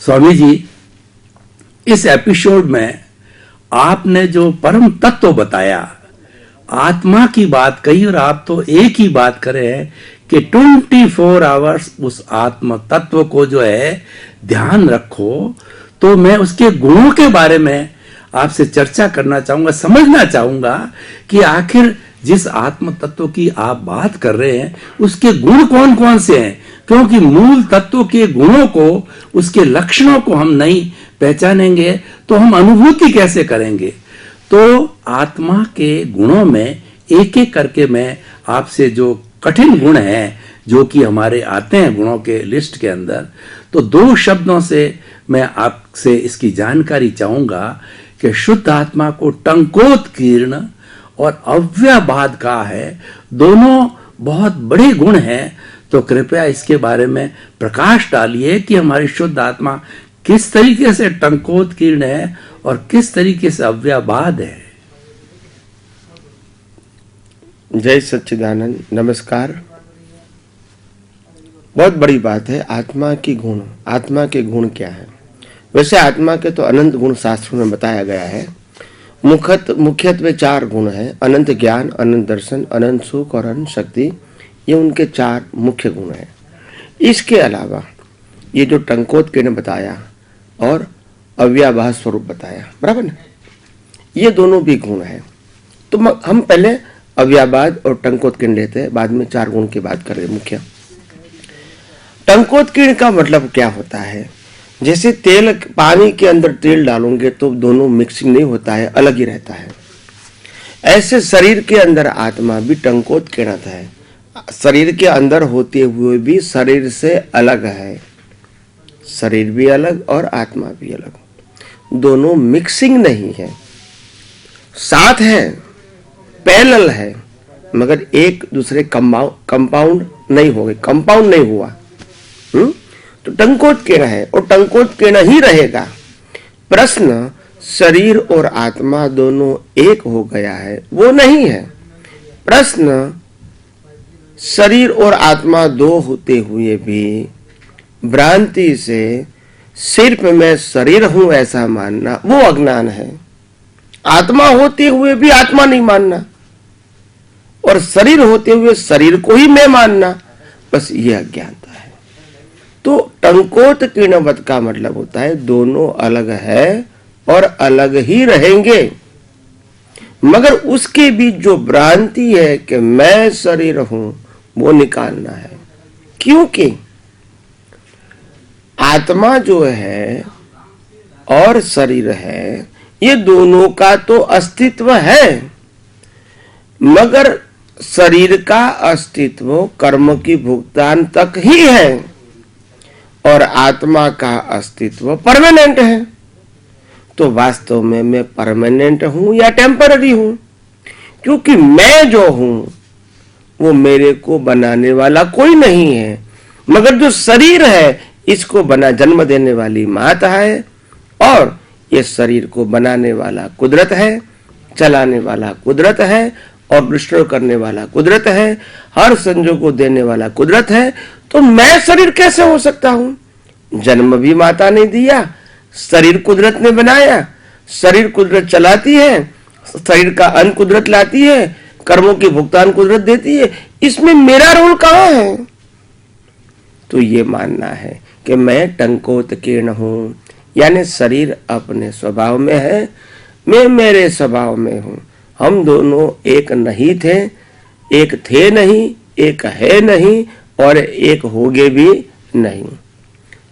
स्वामी जी, इस एपिसोड में आपने जो परम तत्व बताया, आत्मा की बात कही, और आप तो एक ही बात करे हैं कि 24 आवर्स उस आत्म तत्व को जो है ध्यान रखो। तो मैं उसके गुणों के बारे में आपसे चर्चा करना चाहूंगा, समझना चाहूंगा कि आखिर जिस आत्म तत्व की आप बात कर रहे हैं उसके गुण कौन कौन से हैं, क्योंकि मूल तत्व के गुणों को, उसके लक्षणों को हम नहीं पहचानेंगे तो हम अनुभूति कैसे करेंगे। तो आत्मा के गुणों में एक एक करके मैं आपसे जो कठिन गुण हैं जो कि हमारे आते हैं गुणों के लिस्ट के अंदर, तो 2 शब्दों से मैं आपसे इसकी जानकारी चाहूंगा कि शुद्ध आत्मा को टंकोत्कीर्ण और अव्ययबाद कहा है। दोनों बहुत बड़े गुण हैं, तो कृपया इसके बारे में प्रकाश डालिए कि हमारी शुद्ध आत्मा किस तरीके से टंकोत्कीर्ण है और किस तरीके से अव्ययबाद है। जय सच्चिदानंद, नमस्कार। बहुत बड़ी बात है आत्मा की गुण। आत्मा के गुण क्या है? वैसे आत्मा के तो अनंत गुण शास्त्रों में बताया गया है। मुख्यत्वे 4 गुण हैं: अनंत ज्ञान, अनंत दर्शन, अनंत सुख और अनंत शक्ति। ये उनके 4 मुख्य गुण हैं। इसके अलावा ये जो टंकोत्कीर्ण बताया और अव्ययबाद स्वरूप बताया, बराबर ना, ये दोनों भी गुण हैं। तो हम पहले अव्ययबाद और टंकोत्कीर्ण लेते हैं, बाद में 4 गुण की बात करें। मुख्य टंकोत्कीर्ण का मतलब क्या होता है? जैसे तेल, पानी के अंदर तेल डालोगे तो दोनों मिक्सिंग नहीं होता है, अलग ही रहता है। ऐसे शरीर के अंदर आत्मा भी टंकोत्कीर्ण है। शरीर के अंदर होते हुए भी शरीर से अलग है। शरीर भी अलग और आत्मा भी अलग, दोनों मिक्सिंग नहीं है, साथ है, पैरेलल है, मगर एक दूसरे कंपाउंड नहीं हो गए, कंपाउंड नहीं हुआ। तो टंकोत्कीर्ण है और टंकोत्कीर्ण ही रहेगा। प्रश्न शरीर और आत्मा दोनों एक हो गया है, वो नहीं है। प्रश्न शरीर और आत्मा 2 होते हुए भी भ्रांति से सिर्फ मैं शरीर हूं ऐसा मानना, वो अज्ञान है। आत्मा होते हुए भी आत्मा नहीं मानना और शरीर होते हुए शरीर को ही मैं मानना, बस ये अज्ञानता है। तो टंकोत्कीर्णवत का मतलब होता है दोनों अलग है और अलग ही रहेंगे, मगर उसके बीच जो भ्रांति है कि मैं शरीर हूं, वो निकालना है। क्योंकि आत्मा जो है और शरीर है, ये दोनों का तो अस्तित्व है, मगर शरीर का अस्तित्व कर्म की भुगतान तक ही है और आत्मा का अस्तित्व परमानेंट है। तो वास्तव में मैं परमानेंट हूं या टेम्पररी हूं? क्योंकि मैं जो हूं वो मेरे को बनाने वाला कोई नहीं है, मगर जो शरीर है इसको जन्म देने वाली माता है और ये शरीर को बनाने वाला कुदरत है, चलाने वाला कुदरत है और डिस्ट्रॉय करने वाला कुदरत है, हर संजोग को देने वाला कुदरत है। तो मैं शरीर कैसे हो सकता हूं? जन्म भी माता ने दिया, शरीर कुदरत ने बनाया, शरीर कुदरत चलाती है, शरीर का अन्न कुदरत लाती है, कर्मों के भुगतान कुदरत देती है, इसमें मेरा रोल कहां है? तो ये मानना है कि मैं टंकोत्कीर्ण हूं, यानी शरीर अपने स्वभाव में है, मैं मेरे स्वभाव में हूं। हम दोनों एक नहीं थे, एक थे नहीं, एक है नहीं और एक होगे भी नहीं।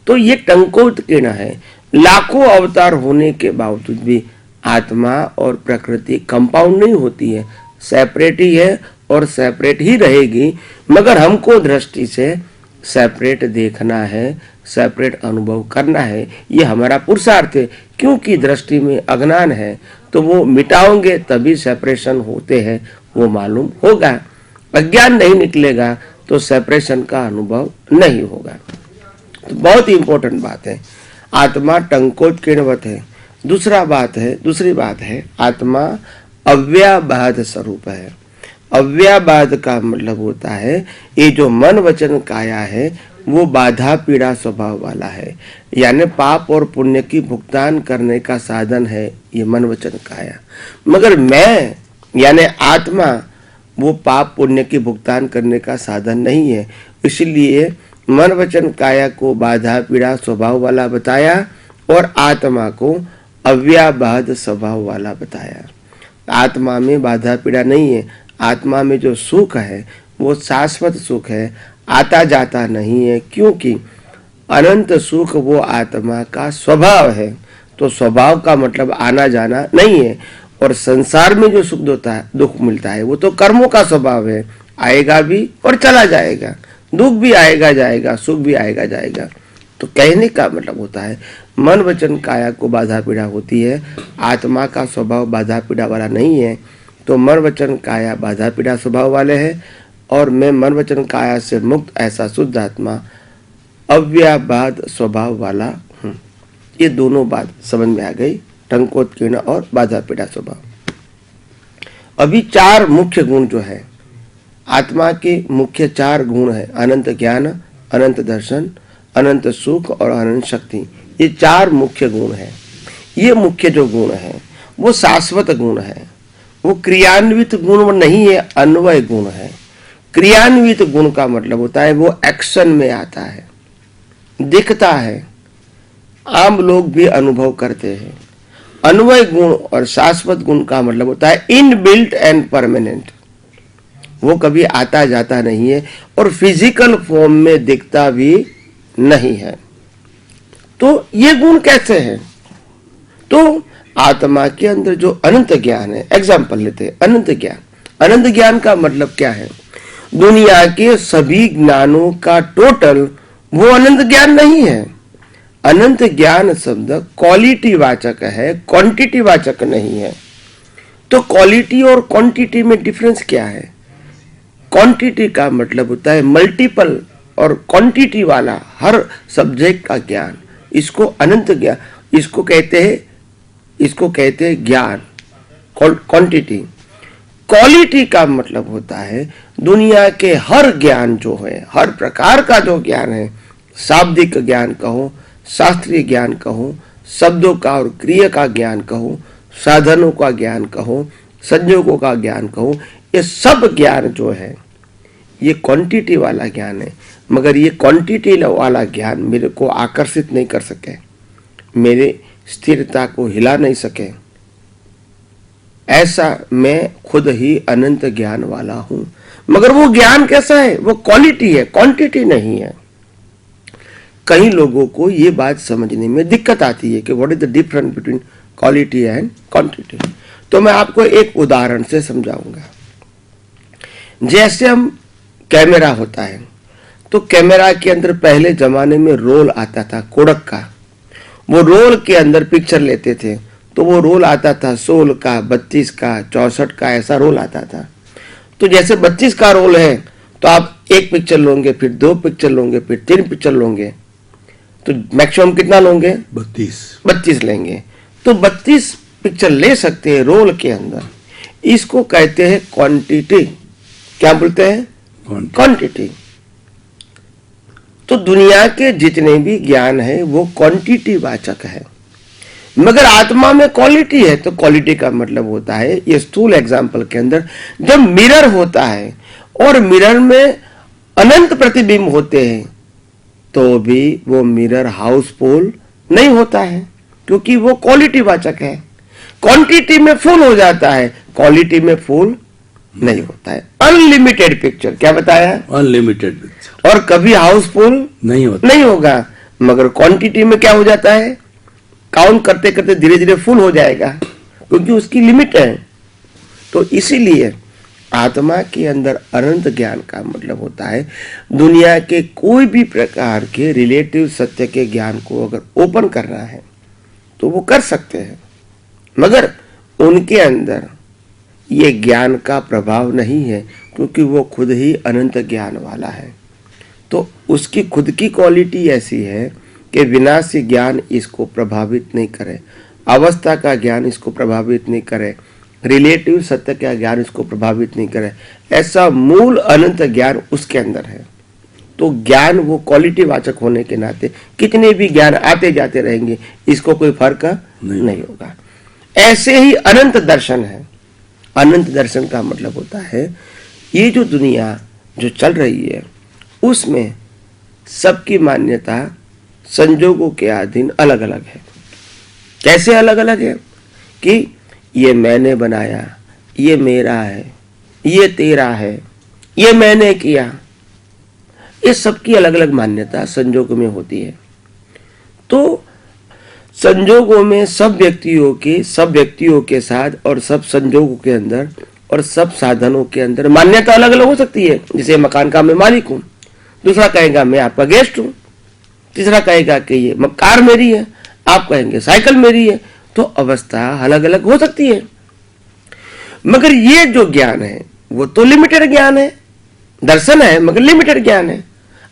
तो ये टंकोत्कीर्ण है। लाखों अवतार होने के बावजूद भी आत्मा और प्रकृति कंपाउंड नहीं होती है, सेपरेट ही है और सेपरेट ही रहेगी, मगर हमको दृष्टि से सेपरेट देखना है, सेपरेट अनुभव करना है। ये हमारा पुरुषार्थ है। क्योंकि दृष्टि में अज्ञान है, तो वो मिटाओगे तभी सेपरेशन होते हैं, वो मालूम होगा। अज्ञान नहीं निकलेगा तो सेपरेशन का अनुभव नहीं होगा। तो बहुत ही इंपॉर्टेंट बात है, आत्मा टंकोत्कीर्णवत है। दूसरी बात है आत्मा अव्ययबाद स्वरूप है। अव्ययबाद का मतलब होता है ये जो मन वचन काया है वो बाधा पीड़ा स्वभाव वाला है, यानी पाप और पुण्य की भुगतान करने का साधन है ये मन वचन काया। मगर मैं यानी आत्मा वो पाप पुण्य की भुगतान करने का साधन नहीं है, इसलिए मन वचन काया को बाधा पीड़ा स्वभाव वाला बताया और आत्मा को अव्याबाध स्वभाव वाला बताया। आत्मा में बाधा पीड़ा नहीं है, आत्मा में जो सुख है वो शाश्वत सुख है, आता जाता नहीं है, क्योंकि अनंत सुख वो आत्मा का स्वभाव है। तो स्वभाव का मतलब आना जाना नहीं है। और संसार में जो सुख होता है, दुख मिलता है, वो तो कर्मों का स्वभाव है, आएगा भी और चला जाएगा, दुख भी आएगा जाएगा, सुख भी आएगा जाएगा। तो कहने का मतलब होता है मन वचन काया को बाधा पीड़ा होती है, आत्मा का स्वभाव बाधा पीड़ा वाला नहीं है। तो मन वचन काया बाधा पीड़ा स्वभाव वाले हैं और मैं मन वचन काया से मुक्त ऐसा शुद्ध आत्मा अव्याबाध स्वभाव वाला हूँ। ये दोनों बात समझ में आ गई, टंकोत्कीर्ण और बाधा पीड़ा स्वभाव। अभी 4 मुख्य गुण जो है आत्मा के, मुख्य 4 गुण है, अनंत ज्ञान, अनंत दर्शन, अनंत सुख और अनंत शक्ति। ये 4 मुख्य गुण है। ये मुख्य जो गुण है वो शाश्वत गुण है, वो क्रियान्वित गुण नहीं है, अन्वय गुण है। क्रियान्वित गुण का मतलब होता है वो एक्शन में आता है, दिखता है, आम लोग भी अनुभव करते हैं। अन्वय गुण और शाश्वत गुण का मतलब होता है इनबिल्ट एंड परमानेंट, वो कभी आता जाता नहीं है और फिजिकल फॉर्म में दिखता भी नहीं है। तो ये गुण कैसे हैं? तो आत्मा के अंदर जो अनंत ज्ञान है, एग्जाम्पल लेते हैं अनंत ज्ञान। अनंत ज्ञान का मतलब क्या है? दुनिया के सभी ज्ञानों का टोटल वो अनंत ज्ञान नहीं है। अनंत ज्ञान शब्द क्वालिटी वाचक है, क्वांटिटी वाचक नहीं है। तो क्वालिटी और क्वांटिटी में डिफरेंस क्या है? क्वांटिटी का मतलब होता है मल्टीपल और क्वांटिटी वाला हर सब्जेक्ट का ज्ञान, इसको अनंत ज्ञान, इसको कहते हैं ज्ञान, क्वांटिटी। क्वालिटी का मतलब होता है दुनिया के हर ज्ञान जो है, हर प्रकार का जो ज्ञान है, शाब्दिक ज्ञान कहो, शास्त्रीय ज्ञान कहो, शब्दों का और क्रिया का ज्ञान कहो, साधनों का ज्ञान कहो, संयोगों का ज्ञान कहो, ये सब ज्ञान जो है ये क्वांटिटी वाला ज्ञान है। मगर ये क्वांटिटी वाला ज्ञान मेरे को आकर्षित नहीं कर सके, मेरे स्थिरता को हिला नहीं सके। ऐसा मैं खुद ही अनंत ज्ञान वाला हूं। मगर वो ज्ञान कैसा है? वो क्वालिटी है, क्वांटिटी नहीं है। कई लोगों को ये बात समझने में दिक्कत आती है कि what is the difference between quality and quantity. तो मैं आपको एक उदाहरण से समझाऊंगा। जैसे हम कैमरा होता है, तो कैमरा के अंदर पहले जमाने में रोल आता था कोडक का, वो रोल के अंदर पिक्चर लेते थे। तो वो रोल आता था 16 का, 32 का, 64 का, ऐसा रोल आता था। तो जैसे 32 का रोल है तो आप 1 पिक्चर लोगे, फिर 2 पिक्चर लोगे, फिर 3 पिक्चर लोगे, तो मैक्सिमम कितना लोगे? 32 लेंगे। तो 32 पिक्चर ले सकते हैं रोल के अंदर। इसको कहते हैं क्वांटिटी। क्या बोलते हैं? क्वांटिटी। तो दुनिया के जितने भी ज्ञान है वो क्वांटिटी वाचक है। मगर आत्मा में क्वालिटी है। तो क्वालिटी का मतलब होता है, ये स्थूल एग्जाम्पल के अंदर जब मिरर होता है और मिरर में अनंत प्रतिबिंब होते हैं, तो भी वो मिरर हाउसफुल नहीं होता है, क्योंकि वो क्वालिटी वाचक है। क्वांटिटी में फुल हो जाता है, क्वालिटी में फुल नहीं होता है। अनलिमिटेड पिक्चर, क्या बताया? Unlimited picture. और कभी हाउसफुल नहीं होगा। मगर क्वांटिटी में क्या हो जाता है? काउंट करते करते धीरे धीरे फुल हो जाएगा, क्योंकि उसकी लिमिट है। तो इसीलिए आत्मा के अंदर अनंत ज्ञान का मतलब होता है दुनिया के कोई भी प्रकार के रिलेटिव सत्य के ज्ञान को अगर ओपन करना है तो वो कर सकते हैं, मगर उनके अंदर ये ज्ञान का प्रभाव नहीं है, क्योंकि वो खुद ही अनंत ज्ञान वाला है। तो उसकी खुद की क्वालिटी ऐसी है कि विनाशी ज्ञान इसको प्रभावित नहीं करे, अवस्था का ज्ञान इसको प्रभावित नहीं करे, रिलेटिव सत्य का ज्ञान इसको प्रभावित नहीं करे। ऐसा मूल अनंत ज्ञान उसके अंदर है। तो ज्ञान वो क्वालिटी वाचक होने के नाते कितने भी ज्ञान आते जाते रहेंगे, इसको कोई फर्क नहीं होगा। ऐसे ही अनंत दर्शन है। अनंत दर्शन का मतलब होता है ये जो दुनिया जो चल रही है उसमें सबकी मान्यता संजोगों के अधीन अलग अलग है। कैसे अलग अलग है कि ये मैंने बनाया, ये मेरा है, ये तेरा है, ये मैंने किया, ये सबकी अलग अलग मान्यता संजोगों में होती है। तो संजोगों में सब व्यक्तियों के साथ और सब संजोगों के अंदर और सब साधनों के अंदर मान्यता अलग अलग हो सकती है। जैसे मकान का मैं मालिक हूं, दूसरा कहेगा मैं आपका गेस्ट हूं, तीसरा कहेगा कि ये कार मेरी है, आप कहेंगे साइकिल मेरी है। तो अवस्था अलग अलग हो सकती है। मगर ये जो ज्ञान है वो तो लिमिटेड ज्ञान है, दर्शन है मगर लिमिटेड ज्ञान है।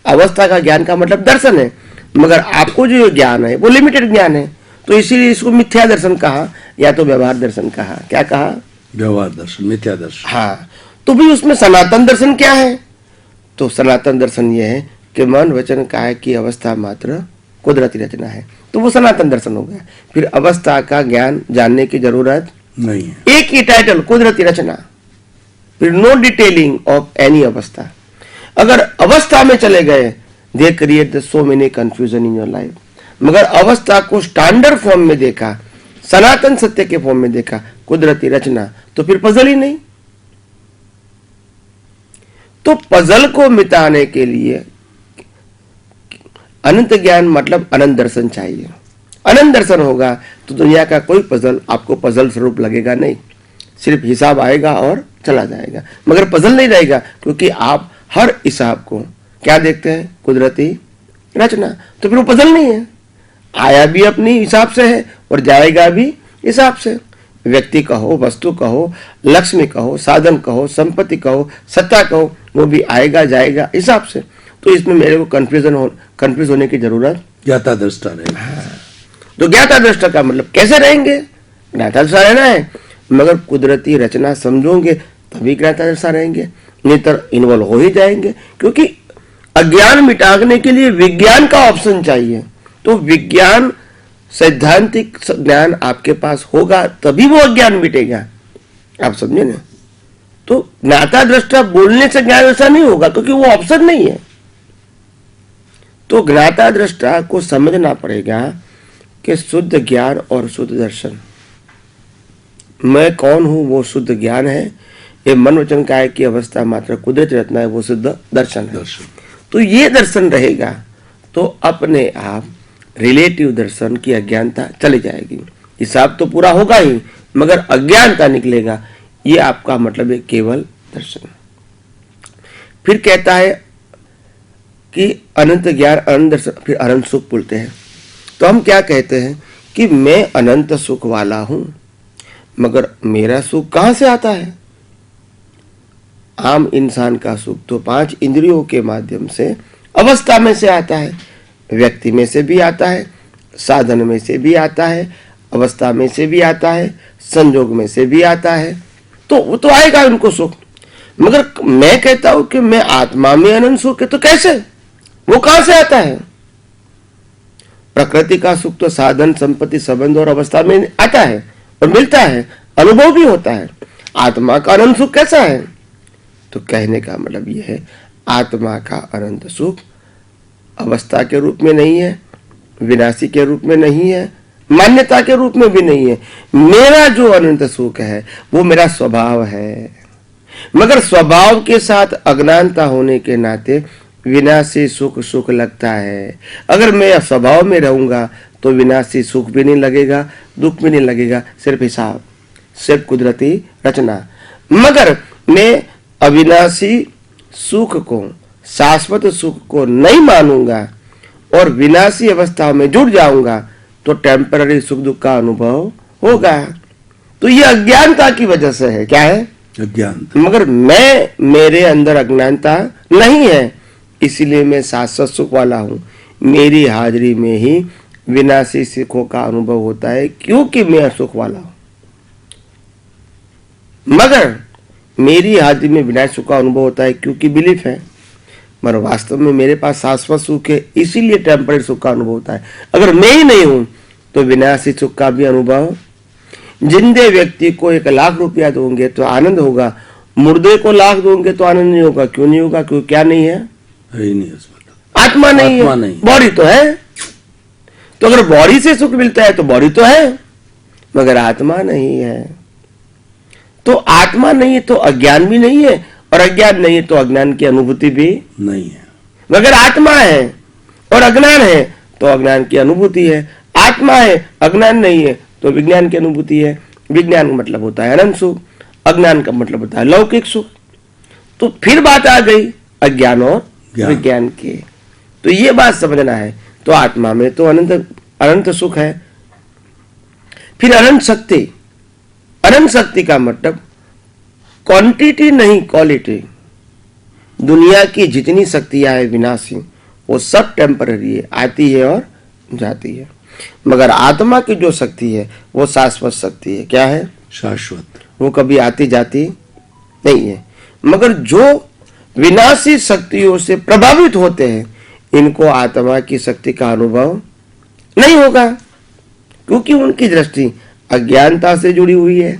अवस्था का ज्ञान का मतलब दर्शन है, मगर आपको जो ज्ञान है वो लिमिटेड ज्ञान है। तो इसीलिए इसको मिथ्या दर्शन कहा या तो व्यवहार दर्शन कहा। क्या कहा? व्यवहार दर्शन, मिथ्या दर्शन। हाँ, तो भी उसमें सनातन दर्शन क्या है? तो सनातन दर्शन ये है कि मन वचन काया की अवस्था मात्र कुदरती रचना है, तो वो सनातन दर्शन हो गया। फिर अवस्था का ज्ञान जानने की जरूरत नहीं है। एक ही टाइटल कुदरती रचना, फिर नो डिटेलिंग ऑफ एनी अवस्था। अगर अवस्था में चले गए they create so many confusion in your life. मगर अवस्था को स्टैंडर्ड फॉर्म में देखा, सनातन सत्य के फॉर्म में देखा, कुदरती रचना, तो फिर पजल ही नहीं। तो पजल को मिटाने के लिए अनंत ज्ञान मतलब अनंत दर्शन चाहिए। अनंत दर्शन होगा तो दुनिया का कोई पजल आपको पजल स्वरूप लगेगा नहीं, सिर्फ हिसाब आएगा और चला जाएगा, मगर पजल नहीं रहेगा। क्योंकि आप हर हिसाब को क्या देखते हैं? कुदरती रचना। तो फिर वो पजल नहीं है, आया भी अपनी हिसाब से है और जाएगा भी हिसाब से। व्यक्ति कहो, वस्तु कहो, लक्ष्मी कहो, साधन कहो, संपत्ति कहो, सत्ता कहो, वो भी आएगा जाएगा हिसाब से। तो इसमें मेरे को कंफ्यूज होने की जरूरत ज्ञाता दृष्टा रहेगा। तो ज्ञाता दृष्टा का मतलब कैसे रहेंगे? ज्ञाता दृष्टा रहना है, मगर कुदरती रचना समझोगे तभी ज्ञाता दृष्टा रहेंगे, नहीं तो इन्वॉल्व हो ही जाएंगे। क्योंकि अज्ञान मिटाने के लिए विज्ञान का ऑप्शन चाहिए। तो विज्ञान सैद्धांतिक ज्ञान आपके पास होगा तभी वो अज्ञान मिटेगा। आप समझे ना? तो ज्ञाता दृष्टा बोलने से ज्ञान ऐसा नहीं होगा, क्योंकि वो ऑप्शन नहीं है। तो ज्ञाता दृष्टा को समझना पड़ेगा कि शुद्ध ज्ञान और शुद्ध दर्शन, मैं कौन हूं वो शुद्ध ज्ञान है, ये मन वचन काया की अवस्था मात्र कुदरती रचना है वो शुद्ध दर्शन है। तो ये दर्शन रहेगा तो अपने आप रिलेटिव दर्शन की अज्ञानता चली जाएगी। हिसाब तो पूरा होगा ही, मगर अज्ञानता निकलेगा। ये आपका मतलब है केवल दर्शन। फिर कहता है कि अनंत ज्ञान अनंत दर्शन, फिर अनंत सुख बोलते हैं। तो हम क्या कहते हैं कि मैं अनंत सुख वाला हूं, मगर मेरा सुख कहां से आता है? आम इंसान का सुख तो 5 इंद्रियों के माध्यम से अवस्था में से आता है, व्यक्ति में से भी आता है, साधन में से भी आता है, अवस्था में से भी आता है, संजोग में से भी आता है। तो वो तो आएगा उनको सुख। मगर मैं कहता हूं कि मैं आत्मा में अनंत सुख है, तो कैसे? वो कहां से आता है? प्रकृति का सुख तो साधन, संपत्ति, संबंध और अवस्था में आता है और मिलता है, अनुभव भी होता है। आत्मा का अनंत सुख कैसा है? तो कहने का मतलब यह है, आत्मा का अनंत सुख अवस्था के रूप में नहीं है, विनाशी के रूप में नहीं है, मान्यता के रूप में भी नहीं है। मेरा जो अनंत सुख है वो मेरा स्वभाव है। मगर स्वभाव के साथ अज्ञानता होने के नाते विनाशी सुख सुख लगता है। अगर मैं स्वभाव में रहूंगा तो विनाशी सुख भी नहीं लगेगा, दुख भी नहीं लगेगा, सिर्फ हिसाब, सिर्फ कुदरती रचना। मगर मैं अविनाशी सुख को, शाश्वत सुख को नहीं मानूंगा और विनाशी अवस्थाओं में जुड़ जाऊंगा तो टेम्पररी सुख दुख का अनुभव होगा। तो ये अज्ञानता की वजह से है। क्या है? अज्ञानता। मगर मेरे अंदर अज्ञानता नहीं है, इसीलिए मैं शाश्वत सुख वाला हूं। मेरी हाजिरी में ही विनाशी सुखों का अनुभव होता है, क्योंकि मैं सुख वाला हूं। मगर मेरी हाजिरी में विनाशी सुख का अनुभव होता है क्योंकि बिलीफ है। मगर वास्तव में मेरे पास शाश्वत सुख है, इसीलिए टेम्परेरी सुख का अनुभव होता है। अगर मैं ही नहीं हूं तो विनाशी सुख का भी अनुभव। जिंदे व्यक्ति को 1 लाख रुपया दोगे तो आनंद होगा, मुर्दे को लाख दोगे तो आनंद नहीं होगा। क्यों नहीं होगा? क्योंकि क्या नहीं है? ही नहीं उसमें आत्मा नहीं आत्मा है, नहीं। बॉडी तो है। तो अगर बॉडी से सुख मिलता है तो बॉडी तो है, मगर आत्मा नहीं है। तो आत्मा नहीं है तो अज्ञान भी नहीं है, और अज्ञान नहीं है तो अज्ञान की अनुभूति भी नहीं है। मगर आत्मा है और अज्ञान है तो अज्ञान की अनुभूति है। आत्मा है, अज्ञान नहीं है तो विज्ञान की अनुभूति है। विज्ञान का मतलब होता है अनंत सुख, अज्ञान का मतलब होता है लौकिक सुख। तो फिर बात आ गई अज्ञान और विज्ञान की। तो ये बात समझना है। तो आत्मा में तो अनंत सुख है। फिर अनंत शक्ति। अनंत शक्ति का मतलब क्वांटिटी नहीं, क्वालिटी। दुनिया की जितनी शक्तियां हैं विनाशी, वो सब टेम्पररी है, आती है और जाती है। मगर आत्मा की जो शक्ति है वो शाश्वत शक्ति है। क्या है? शाश्वत। वो कभी आती जाती नहीं है। मगर जो विनाशी शक्तियों से प्रभावित होते हैं, इनको आत्मा की शक्ति का अनुभव नहीं होगा, क्योंकि उनकी दृष्टि अज्ञानता से जुड़ी हुई है,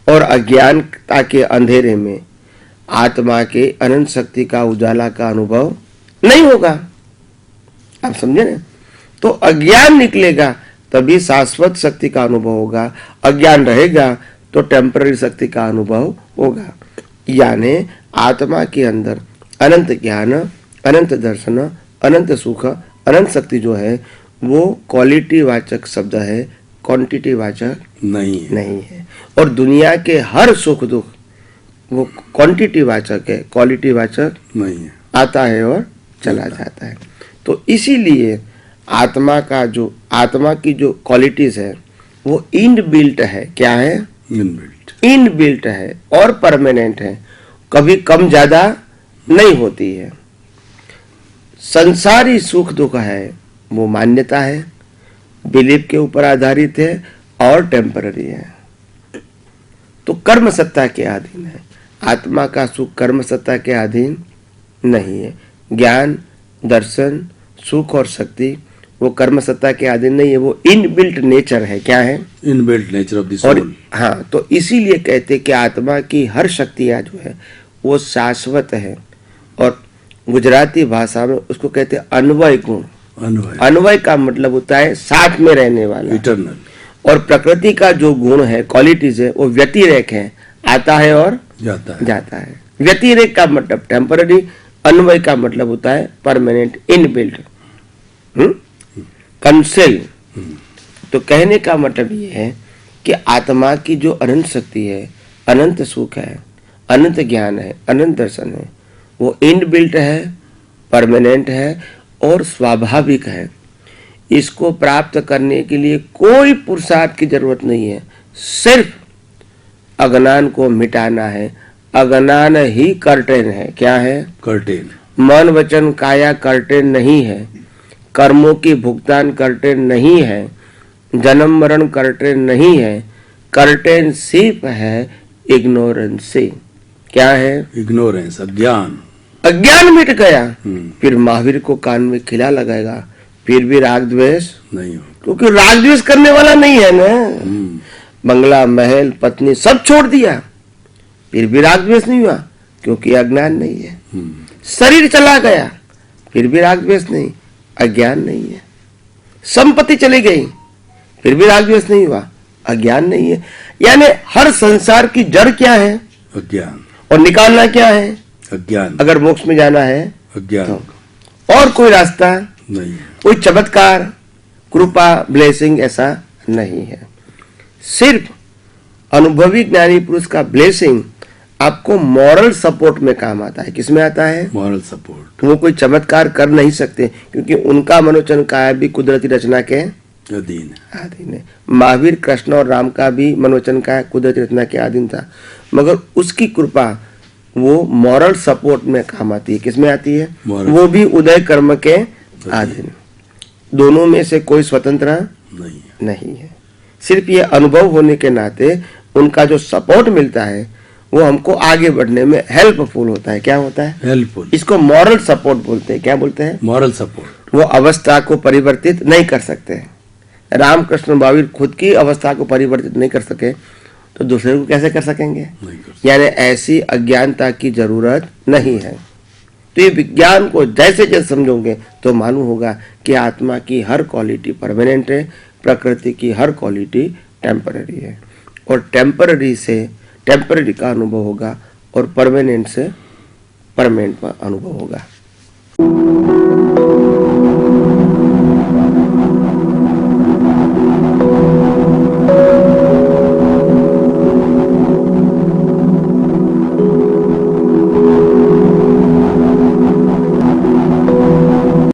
और अज्ञानता के अंधेरे में आत्मा के अनंत शक्ति का उजाला का अनुभव नहीं होगा। आप समझे ना? तो अज्ञान निकलेगा तभी शाश्वत शक्ति का अनुभव होगा। अज्ञान रहेगा तो टेम्पररी शक्ति का अनुभव होगा। यानी आत्मा के अंदर अनंत ज्ञान, अनंत दर्शन, अनंत सुख, अनंत शक्ति जो है वो क्वालिटी वाचक शब्द है, क्वांटिटी वाचक नहीं है। और दुनिया के हर सुख दुख वो क्वांटिटी वाचक है, क्वालिटी वाचक नहीं है। आता है और चला जाता है। तो इसीलिए आत्मा की जो क्वालिटीज है वो इनबिल्ट है। क्या है? इनबिल्ट है और परमानेंट है, कभी कम ज्यादा नहीं होती है। संसारी सुख दुख है वो मान्यता है, बिलीफ के ऊपर आधारित है और टेम्पररी है, तो कर्म सत्ता के अधीन है। आत्मा का सुख कर्म सत्ता के अधीन नहीं है। ज्ञान, दर्शन, सुख और शक्ति वो कर्म सत्ता के अधीन नहीं है, वो इनबिल्ट नेचर है। क्या है? इनबिल्ट नेचर ऑफ द और सोल। हाँ, तो इसीलिए कहते हैं कि आत्मा की हर शक्तियां जो है वो शाश्वत है, और गुजराती भाषा में उसको कहते हैं अन्वय गुण। अन्वय का मतलब होता है साथ में रहने वाला, इटर्नल। और प्रकृति का जो गुण है, क्वालिटीज है, वो व्यतिरेक है, आता है और जाता है। व्यतिरेक का मतलब टेम्पररी, अन्वय का मतलब होता है परमानेंट, इनबिल्ट, कंसेल। तो कहने का मतलब ये है कि आत्मा की जो अनंत शक्ति है, अनंत सुख है, अनंत ज्ञान है, अनंत दर्शन है, वो इनबिल्ट है, परमानेंट है और स्वाभाविक है। इसको प्राप्त करने के लिए कोई पुरुषार्थ की जरूरत नहीं है, सिर्फ अज्ञान को मिटाना है। अज्ञान ही कर्टेन है। क्या है? कर्टेन। मन वचन काया कर्टेन नहीं है, कर्मों की भुगतान कर्टेन नहीं है, जन्म मरण कर्टेन नहीं है। कर्टेन सिर्फ है इग्नोरेंस। क्या है? इग्नोरेंस, अज्ञान। अज्ञान मिट गया, फिर महावीर को कान में खिला लगाएगा, फिर भी राग द्वेष नहीं हो, क्योंकि राग द्वेष करने वाला नहीं है ना। बंगला, महल, पत्नी सब छोड़ दिया, फिर भी राग द्वेष नहीं हुआ, क्योंकि अज्ञान नहीं है। शरीर चला गया, फिर भी राग द्वेष नहीं, अज्ञान नहीं है। संपत्ति चली गई, फिर भी राग द्वेष नहीं हुआ, अज्ञान नहीं है। यानी हर संसार की जड़ क्या है? अज्ञान। और निकालना क्या है? अज्ञान। अगर मोक्ष में जाना है अज्ञान तो और कोई रास्ता नहीं है। कोई चमत्कार, कृपा, ब्लेसिंग ऐसा नहीं है। सिर्फ अनुभवी ज्ञानी पुरुष का ब्लेसिंग आपको मॉरल सपोर्ट में काम आता है। किसमें आता है? Moral support. वो कोई चमत्कार कर नहीं सकते, क्योंकि उनका मनोचन काया भी कुदरती रचना के अधीन है। महावीर, कृष्ण और राम का भी मनोचन काया कुदरती रचना के अधीन था, मगर उसकी कृपा वो मॉरल सपोर्ट में काम आती है। किसमें आती है? वो भी उदय कर्म के अधीन। दोनों में से कोई स्वतंत्र नहीं है। सिर्फ ये अनुभव होने के नाते उनका जो सपोर्ट मिलता है वो हमको आगे बढ़ने में हेल्पफुल होता है। क्या होता है? हेल्पफुल। इसको मॉरल सपोर्ट बोलते हैं। क्या बोलते हैं? Moral support. वो अवस्था को परिवर्तित नहीं कर सकते। रामकृष्ण महावीर खुद की अवस्था को परिवर्तित नहीं कर सके तो दूसरे को कैसे कर सकेंगे? नहीं कर सकते। यानी ऐसी अज्ञानता की जरूरत नहीं है। तो ये विज्ञान को जैसे जैसे समझोगे तो मालूम होगा कि आत्मा की हर क्वालिटी परमानेंट है, प्रकृति की हर क्वालिटी टेम्पररी है, और टेम्पररी से टेम्पररी का अनुभव होगा और परमानेंट से परमानेंट का अनुभव होगा।